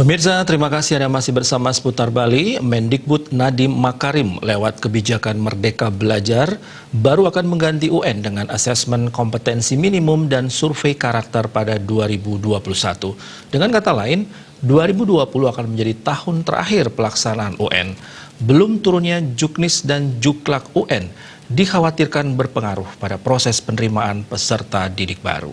Pemirsa, terima kasih Anda masih bersama Seputar Bali. Mendikbud Nadiem Makarim lewat kebijakan Merdeka Belajar baru akan mengganti UN dengan asesmen kompetensi minimum dan survei karakter pada 2021. Dengan kata lain, 2020 akan menjadi tahun terakhir pelaksanaan UN. Belum turunnya Juknis dan Juklak UN dikhawatirkan berpengaruh pada proses penerimaan peserta didik baru.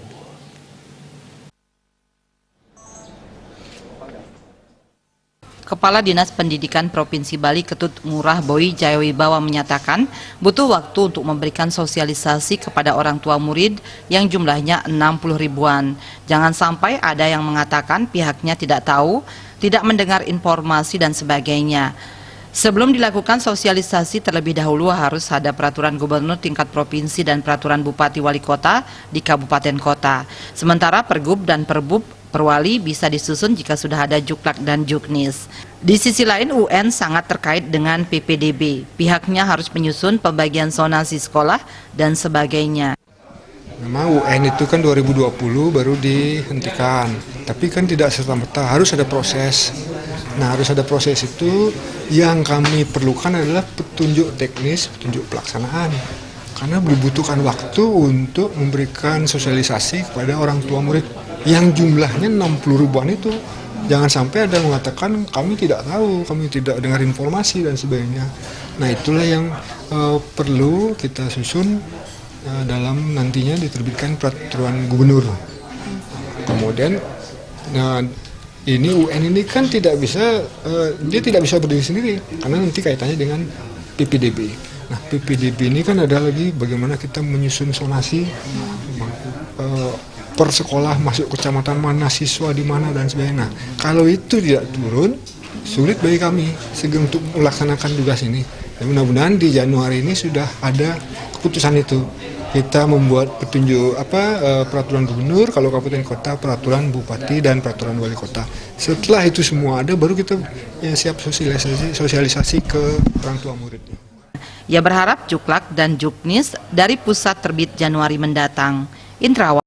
Kepala Dinas Pendidikan Provinsi Bali Ketut Ngurah Boy Jayawibawa menyatakan butuh waktu untuk memberikan sosialisasi kepada orang tua murid yang jumlahnya 60 ribuan. Jangan sampai ada yang mengatakan pihaknya tidak tahu, tidak mendengar informasi dan sebagainya. Sebelum dilakukan sosialisasi terlebih dahulu harus ada peraturan gubernur tingkat provinsi dan peraturan bupati wali kota di kabupaten kota. Sementara pergub dan perbub Perwali bisa disusun jika sudah ada Juklak dan Juknis. Di sisi lain UN sangat terkait dengan PPDB. Pihaknya harus menyusun pembagian zonasi sekolah dan sebagainya. Memang UN itu kan 2020 baru dihentikan, tapi kan tidak serta-merta, harus ada proses. Nah, harus ada proses itu yang kami perlukan adalah petunjuk teknis, petunjuk pelaksanaan. Karena dibutuhkan waktu untuk memberikan sosialisasi kepada orang tua murid yang jumlahnya 60 ribuan itu. Jangan sampai ada mengatakan kami tidak tahu, kami tidak dengar informasi dan sebagainya. Nah, itulah yang perlu kita susun dalam nantinya diterbitkan peraturan gubernur. Kemudian ini UN ini kan tidak bisa dia tidak bisa berdiri sendiri karena nanti kaitannya dengan PPDB. Nah, PPDB ini kan ada lagi bagaimana kita menyusun zonasi per sekolah, masuk kecamatan mana, siswa di mana dan sebagainya. Nah, kalau itu tidak turun, sulit bagi kami segera untuk melaksanakan tugas ini. Dan mudah-mudahan di Januari ini sudah ada keputusan itu. Kita membuat petunjuk peraturan gubernur, kalau kabupaten kota peraturan bupati dan peraturan wali kota. Setelah itu semua ada, baru kita siap sosialisasi ke orang tua murid. Ia berharap Juklak dan Juknis dari pusat terbit Januari mendatang. Indrawan